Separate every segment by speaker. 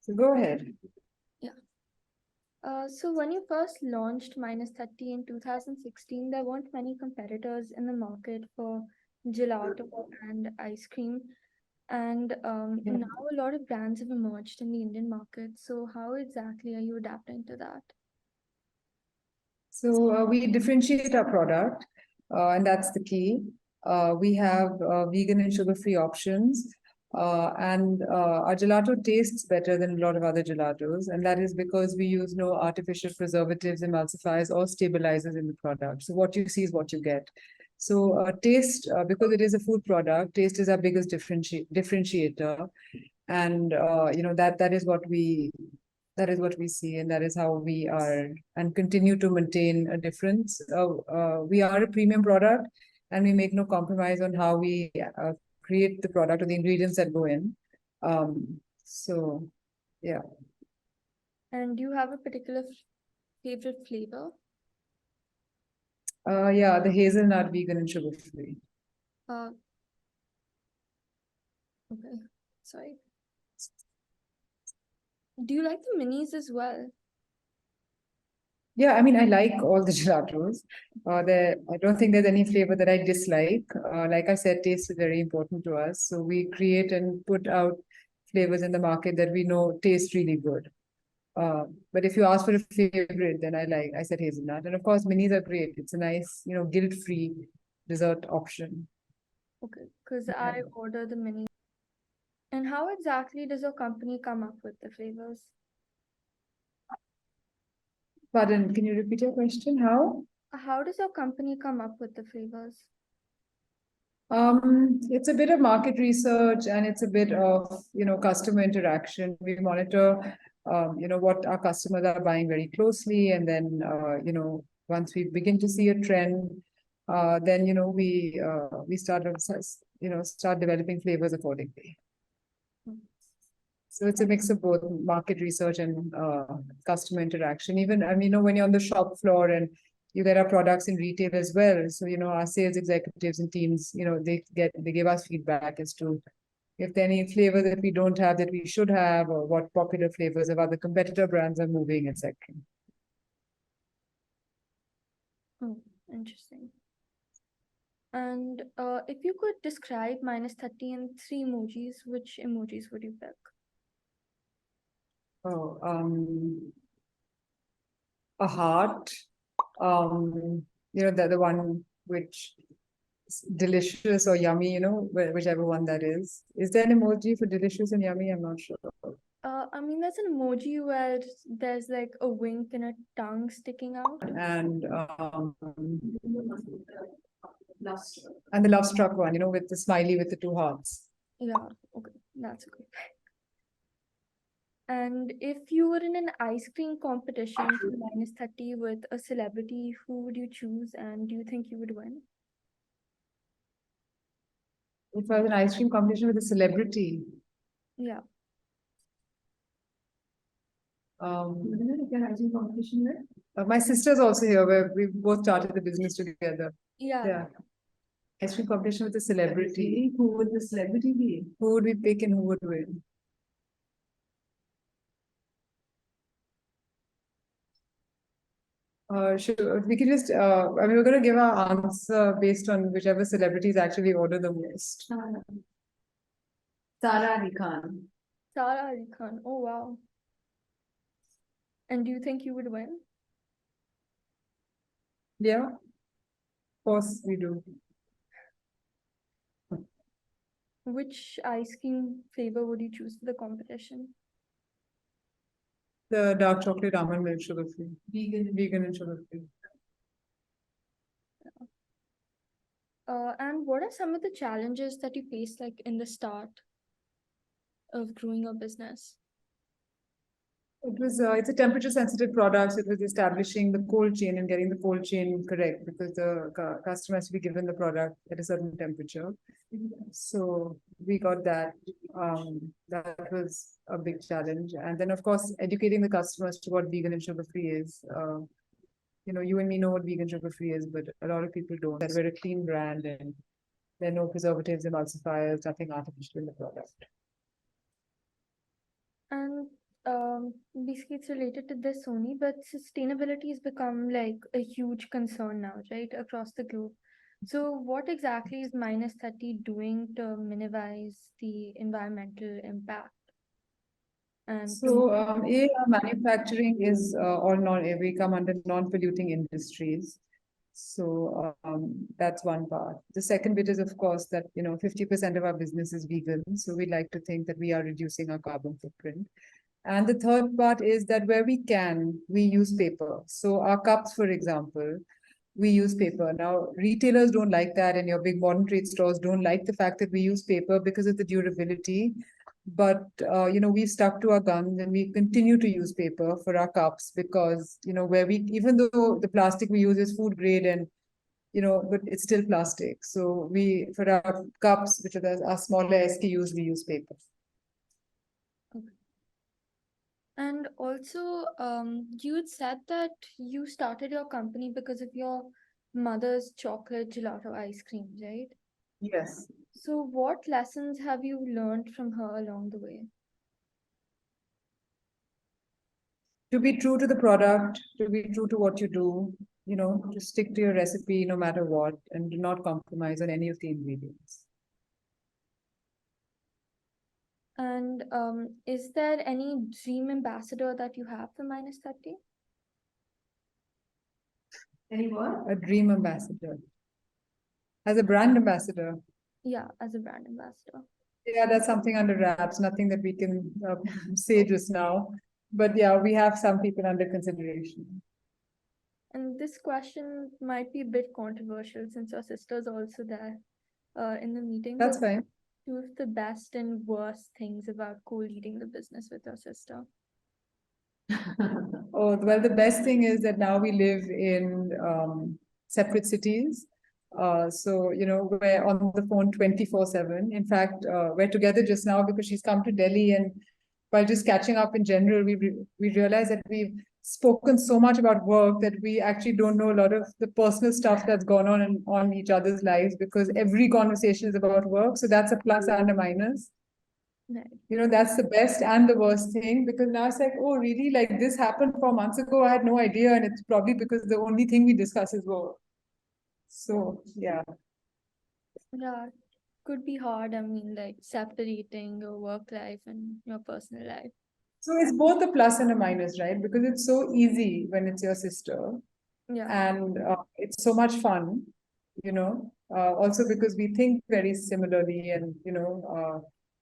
Speaker 1: So go ahead.
Speaker 2: Yeah. So when you first launched Minus 30 in 2016, there weren't many competitors in the market for gelato and ice cream. And
Speaker 1: Yeah.
Speaker 2: now a lot of brands have emerged in the Indian market. So how exactly are you adapting to that?
Speaker 1: So we differentiate our product, and that's the key. We have vegan and sugar-free options, and our gelato tastes better than a lot of other gelatos, and that is because we use no artificial preservatives, emulsifiers, or stabilizers in the product. So what you see is what you get. So taste, because it is a food product, taste is our biggest differentiator, and that is what we see, and that is how we are and continue to maintain a difference. We are a premium product, and we make no compromise on how we create the product or the ingredients that go in. So, yeah.
Speaker 2: And do you have a particular favorite flavor?
Speaker 1: Yeah, the hazelnut, vegan and sugar free.
Speaker 2: Uh, okay, sorry. Do you like the minis as well?
Speaker 1: Yeah, I mean, I like all the gelatos. I don't think there's any flavor that I dislike. Like I said, taste is very important to us. So we create and put out flavors in the market that we know taste really good. But if you ask for a favorite, then I said hazelnut. And of course, minis are great. It's a nice, guilt-free dessert option.
Speaker 2: Okay, because I order the mini. And how exactly does your company come up with the flavors?
Speaker 1: Pardon, can you repeat your question? How?
Speaker 2: How does your company come up with the flavors?
Speaker 1: It's a bit of market research and it's a bit of, customer interaction. We monitor, what our customers are buying very closely. And then, once we begin to see a trend, then, we start developing flavors accordingly. So it's a mix of both market research and customer interaction. Even, I mean, when you're on the shop floor and you get our products in retail as well. So, our sales executives and teams, they give us feedback as to if there are any flavor that we don't have that we should have, or what popular flavors of other competitor brands are moving, etc.
Speaker 2: Oh, interesting. And if you could describe Minus 30 in three emojis, which emojis would you pick?
Speaker 1: Oh, a heart, the one which delicious or yummy, whichever one that is. Is there an emoji for delicious and yummy? I'm not sure.
Speaker 2: I mean, there's an emoji where there's like a wink and a tongue sticking out.
Speaker 1: And the love struck one, with the smiley with the two hearts.
Speaker 2: Yeah, okay, that's a good pick. And if you were in an ice cream competition for Minus 30 with a celebrity, who would you choose and do you think you would win?
Speaker 1: If I was an ice cream competition with a celebrity,
Speaker 2: Yeah.
Speaker 1: ice cream competition with? My sister's also here, where we both started the business together.
Speaker 2: Yeah.
Speaker 1: Yeah. Ice cream competition with a celebrity. Who would the celebrity be? Who would we pick and who would win? We can just, I mean, we're going to give our answer based on whichever celebrities actually order the most. Sara Ali Khan.
Speaker 2: Sara Ali Khan. Oh, wow. And do you think you would win?
Speaker 1: Yeah, of course we do.
Speaker 2: Which ice cream flavor would you choose for the competition?
Speaker 1: The dark chocolate almond milk sugar free. Vegan and sugar free.
Speaker 2: And what are some of the challenges that you faced like in the start of growing your business?
Speaker 1: It's a temperature sensitive product. So it was establishing the cold chain and getting the cold chain correct because the customer has to be given the product at a certain temperature. So we got that. That was a big challenge. And then, of course, educating the customers to what vegan and sugar free is. You and me know what vegan sugar free is, but a lot of people don't. That we're a clean brand and there are no preservatives, emulsifiers, nothing artificial in the product.
Speaker 2: And basically it's related to this only, but sustainability has become like a huge concern now, right, across the globe. So what exactly is minus 30 doing to minimize the environmental impact and
Speaker 1: So, manufacturing is all we come under non-polluting industries. So, that's one part. The second bit is, of course, that, 50% of our business is vegan. So we like to think that we are reducing our carbon footprint. And the third part is that where we can, we use paper. So our cups, for example, we use paper. Now, retailers don't like that, and your big modern trade stores don't like the fact that we use paper because of the durability. But we've stuck to our guns and we continue to use paper for our cups because where we even though the plastic we use is food grade and but it's still plastic. So we for our cups, which are our smaller SKUs, we use paper.
Speaker 2: And also, you had said that you started your company because of your mother's chocolate gelato ice cream, right?
Speaker 1: Yes.
Speaker 2: So, what lessons have you learned from her along the way?
Speaker 1: To be true to the product, to be true to what you do, to stick to your recipe no matter what, and do not compromise on any of the ingredients.
Speaker 2: And is there any dream ambassador that you have for minus 30?
Speaker 1: Any what? A dream ambassador. As a brand ambassador.
Speaker 2: Yeah, as a brand ambassador.
Speaker 1: Yeah, that's something under wraps, nothing that we can say just now. But yeah, we have some people under consideration.
Speaker 2: And this question might be a bit controversial since your sister's also there in the meeting.
Speaker 1: That's
Speaker 2: But
Speaker 1: fine.
Speaker 2: two of the best and worst things about co-leading the business with your sister?
Speaker 1: Oh, well, the best thing is that now we live in separate cities. So, we're on the phone 24/7. In fact, we're together just now because she's come to Delhi. And while just catching up in general, we realize that we've spoken so much about work that we actually don't know a lot of the personal stuff that's gone on each other's lives because every conversation is about work. So that's a plus and a minus.
Speaker 2: Right.
Speaker 1: That's the best and the worst thing because now it's like, oh, really? Like this happened 4 months ago. I had no idea. And it's probably because the only thing we discuss is work. So, yeah.
Speaker 2: Yeah, could be hard. I mean, like separating your work life and your personal life.
Speaker 1: So it's both a plus and a minus, right? Because it's so easy when it's your sister
Speaker 2: Yeah,
Speaker 1: and it's so much fun, also because we think very similarly and,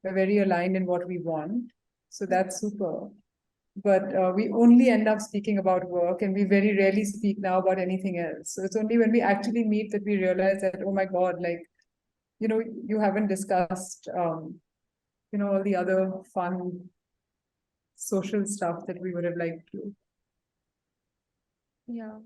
Speaker 1: we're very aligned in what we want. So that's super. But we only end up speaking about work and we very rarely speak now about anything else. So it's only when we actually meet that we realize that, oh my God, like, you haven't discussed, all the other fun social stuff that we would have liked to.
Speaker 2: yeah.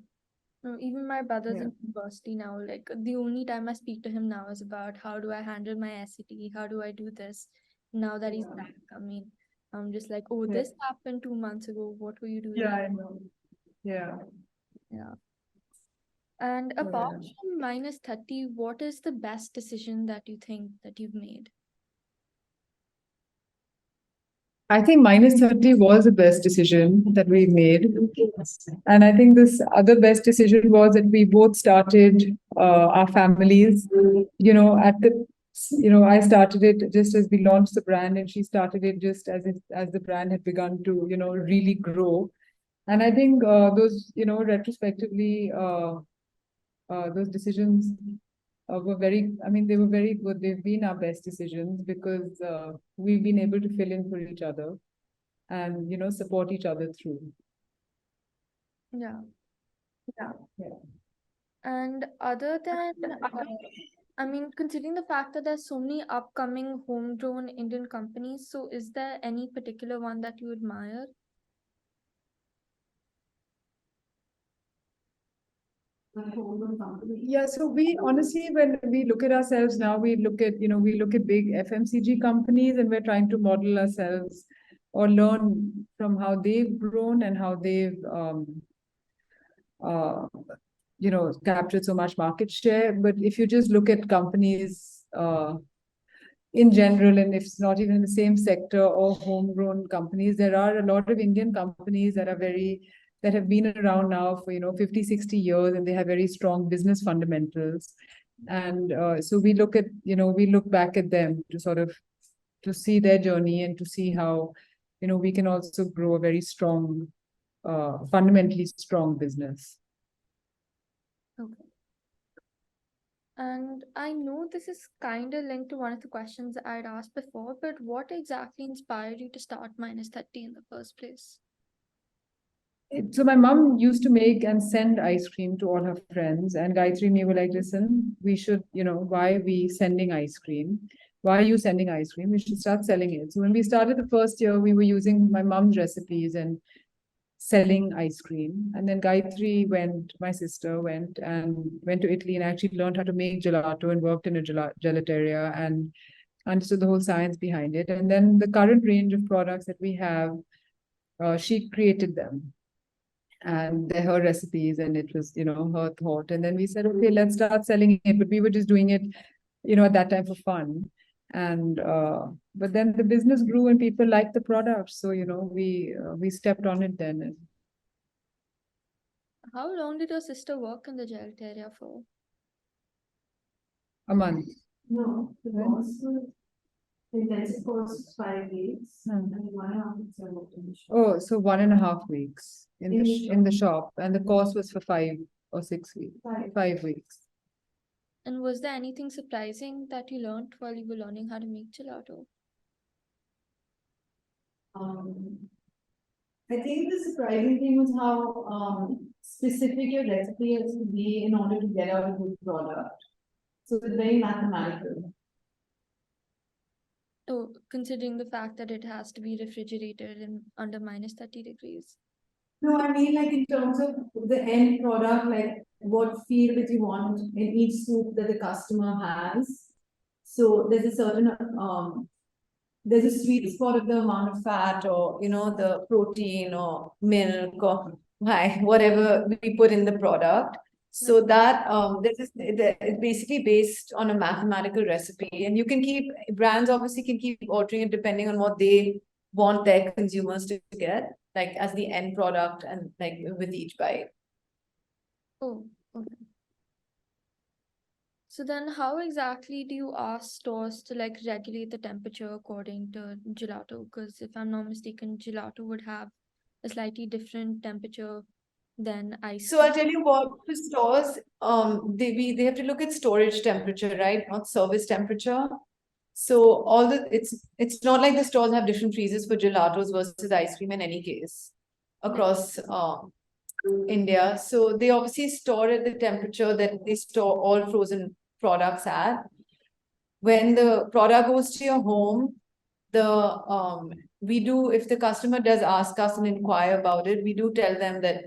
Speaker 2: No, even my brother's
Speaker 1: Yeah.
Speaker 2: in university now. Like the only time I speak to him now is about how do I handle my SAT, how do I do this now that he's back. I mean, I'm just like, oh,
Speaker 1: Yeah.
Speaker 2: this happened 2 months ago. What were you doing?
Speaker 1: Yeah, I know. Yeah.
Speaker 2: Yeah. And apart
Speaker 1: Yeah.
Speaker 2: from minus 30, what is the best decision that you think that you've made?
Speaker 1: I think minus 30 was the best decision that we made. And I think this other best decision was that we both started our families, at the, I started it just as we launched the brand and she started it just as the brand had begun to, really grow. And I think those, retrospectively, those decisions they were very good. They've been our best decisions because we've been able to fill in for each other and, support each other through.
Speaker 2: Yeah.
Speaker 1: Yeah.
Speaker 2: And other than, I mean, considering the fact that there's so many upcoming homegrown Indian companies, so is there any particular one that you admire?
Speaker 1: Yeah, so we honestly, when we look at ourselves now, we look at big FMCG companies and we're trying to model ourselves or learn from how they've grown and how they've, uh, captured so much market share. But if you just look at companies, in general, and if it's not even in the same sector or homegrown companies, there are a lot of Indian companies that have been around now for 50, 60 years, and they have very strong business fundamentals. And so we look back at them to sort of to see their journey and to see how we can also grow a very strong, fundamentally strong business.
Speaker 2: Okay. And I know this is kind of linked to one of the questions I'd asked before, but what exactly inspired you to start Minus 30 in the first place?
Speaker 1: So my mom used to make and send ice cream to all her friends, and Gayatri and me were like, listen, we should, why are we sending ice cream? Why are you sending ice cream? We should start selling it. So when we started the first year, we were using my mom's recipes and selling ice cream. And then Gayatri my sister went to Italy and actually learned how to make gelato and worked in a gelateria and understood the whole science behind it. And then the current range of products that we have, she created them. And they're her recipes, and it was, her thought. And then we said, okay, let's start selling it. But we were just doing it, at that time for fun. And but then the business grew and people liked the product. So, we stepped on it then. And
Speaker 2: How long did your sister work in the gelateria for?
Speaker 1: a month.
Speaker 3: No, the
Speaker 1: Right.
Speaker 3: course was, the intensive course was 5 weeks,
Speaker 1: Hmm.
Speaker 3: and 1.5 weeks I worked in the shop.
Speaker 1: Oh, so 1.5 weeks in
Speaker 3: In
Speaker 1: the
Speaker 3: the
Speaker 1: in the shop, and the course was for 5 or 6 weeks.
Speaker 3: 5.
Speaker 1: 5 weeks.
Speaker 2: And was there anything surprising that you learned while you were learning how to make gelato?
Speaker 3: I think the surprising thing was how specific your recipe has to be in order to get out a good product. So it's very mathematical.
Speaker 2: Oh, considering the fact that it has to be refrigerated in under minus 30 degrees.
Speaker 3: No, I mean like in terms of the end product, like what feel that you want in each soup that the customer has. So there's a certain there's a sweet spot of the amount of fat or the protein or milk or whatever we put in the product. So that it's basically based on a mathematical recipe, and you can keep brands obviously can keep altering it depending on what they want their consumers to get, like as the end product and like with each bite.
Speaker 2: Oh, okay. So then how exactly do you ask stores to like regulate the temperature according to gelato? Because if I'm not mistaken, gelato would have a slightly different temperature than ice
Speaker 3: So I'll
Speaker 2: cream.
Speaker 3: tell you what, for stores, they have to look at storage temperature, right? Not service temperature. So it's not like the stores have different freezers for gelatos versus ice cream in any case across India. So they obviously store at the temperature that they store all frozen products at. When the product goes to your home, we do, if the customer does ask us and inquire about it, we do tell them that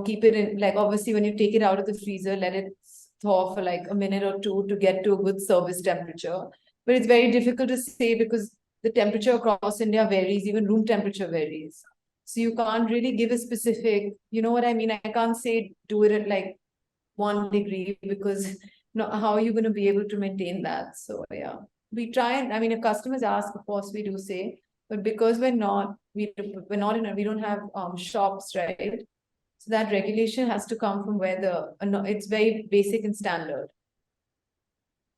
Speaker 3: keep it in, like obviously when you take it out of the freezer, let it thaw for like a minute or two to get to a good service temperature. But it's very difficult to say because the temperature across India varies, even room temperature varies. So you can't really give a specific, you know what I mean? I can't say do it at like 1 degree because how are you going to be able to maintain that? So yeah, we try and I mean, if customers ask, of course we do say, but because we don't have shops, right? So that regulation has to come from where it's very basic and standard.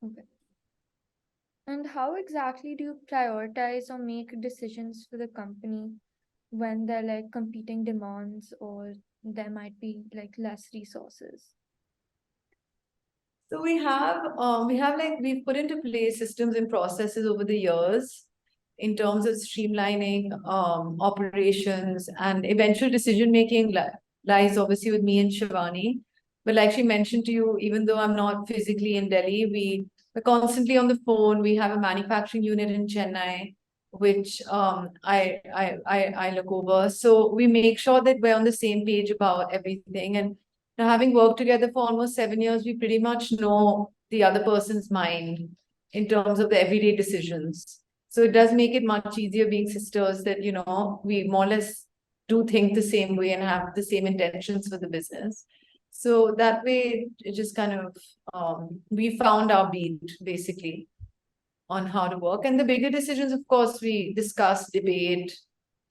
Speaker 2: Okay. And how exactly do you prioritize or make decisions for the company when there are like competing demands or there might be like less resources?
Speaker 3: So we've put into place systems and processes over the years in terms of streamlining operations, and eventual decision making lies obviously with me and Shivani. But like she mentioned to you, even though I'm not physically in Delhi, we're constantly on the phone. We have a manufacturing unit in Chennai, which I look over. So we make sure that we're on the same page about everything. And now, having worked together for almost 7 years, we pretty much know the other person's mind in terms of the everyday decisions. So it does make it much easier being sisters that, we more or less do think the same way and have the same intentions for the business. So that way, it just kind of, we found our beat basically. on how to work. And the bigger decisions, of course, we discuss, debate,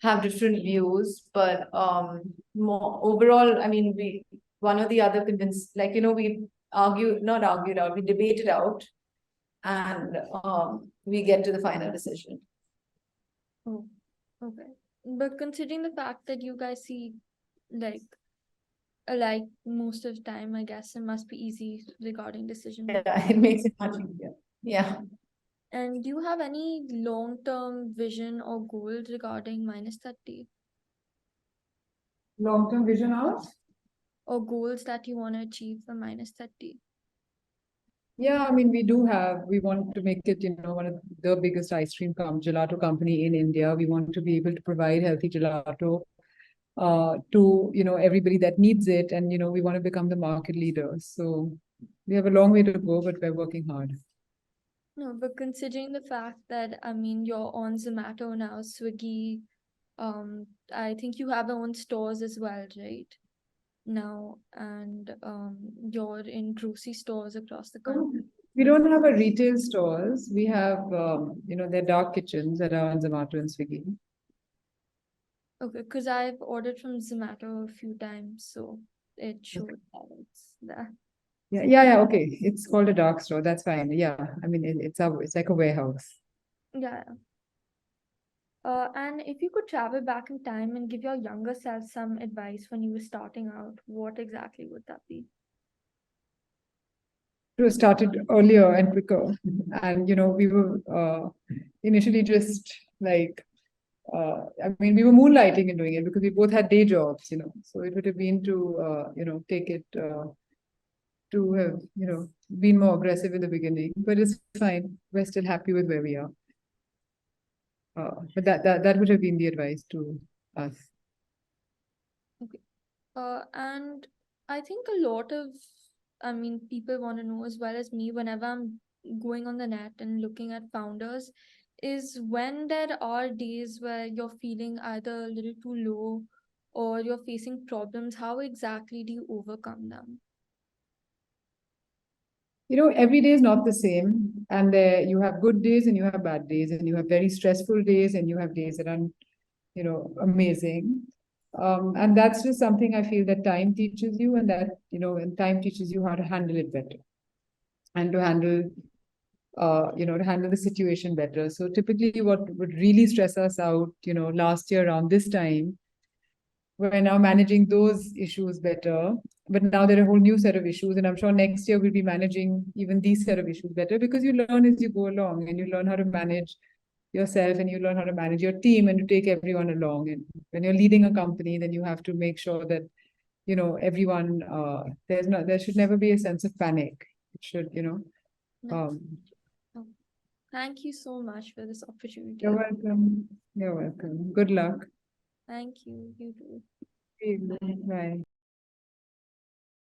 Speaker 3: have different views, but more overall, I mean, we one or the other convinced, like we not argued out, we debated out, and we get to the final decision.
Speaker 2: Oh, okay. But considering the fact that you guys see like alike most of the time, I guess it must be easy regarding decision making.
Speaker 3: Yeah, it makes it much easier. Yeah.
Speaker 2: And do you have any long-term vision or goals regarding -30
Speaker 1: Long-term vision out?
Speaker 2: or goals that you want to achieve for -30?
Speaker 1: Yeah, I mean, we want to make it, one of the biggest gelato company in India. We want to be able to provide healthy gelato to, everybody that needs it. And, we want to become the market leader. So we have a long way to go, but we're working hard.
Speaker 2: No, but considering the fact that, I mean, you're on Zomato now, Swiggy, I think you have your own stores as well, right? Now, and you're in grocery stores across the country.
Speaker 1: We don't have a retail stores. We have, they're dark kitchens that are on Zomato and Swiggy.
Speaker 2: Okay, because I've ordered from Zomato a few times, so it showed that it's there.
Speaker 1: Yeah. Okay. It's called a dark store. That's fine. Yeah. I mean, it's like a warehouse.
Speaker 2: Yeah. And if you could travel back in time and give your younger self some advice when you were starting out, what exactly would that be?
Speaker 1: To start it earlier and quicker. And, we were initially just like, I mean, we were moonlighting and doing it because we both had day jobs, So it would have been to, take it to have, been more aggressive in the beginning. But it's fine. We're still happy with where we are. But that would have been the advice to us.
Speaker 2: And I think a lot of, I mean, people want to know as well as me, whenever I'm going on the net and looking at founders, is when there are days where you're feeling either a little too low or you're facing problems, how exactly do you overcome them?
Speaker 1: Every day is not the same, and you have good days and you have bad days, and you have very stressful days and you have days that are, amazing. And that's just something I feel that time teaches you, and that, and time teaches you how to handle it better and to handle, to handle the situation better. So typically what would really stress us out, last year around this time, we're now managing those issues better. But now there are a whole new set of issues, and I'm sure next year we'll be managing even these set of issues better, because you learn as you go along, and you learn how to manage yourself, and you learn how to manage your team and to take everyone along. And when you're leading a company, then you have to make sure that, everyone, there should never be a sense of panic. It should,
Speaker 2: No. Thank you so much for this opportunity.
Speaker 1: You're welcome. You're welcome. Good luck.
Speaker 2: Thank you. You too.
Speaker 1: Bye.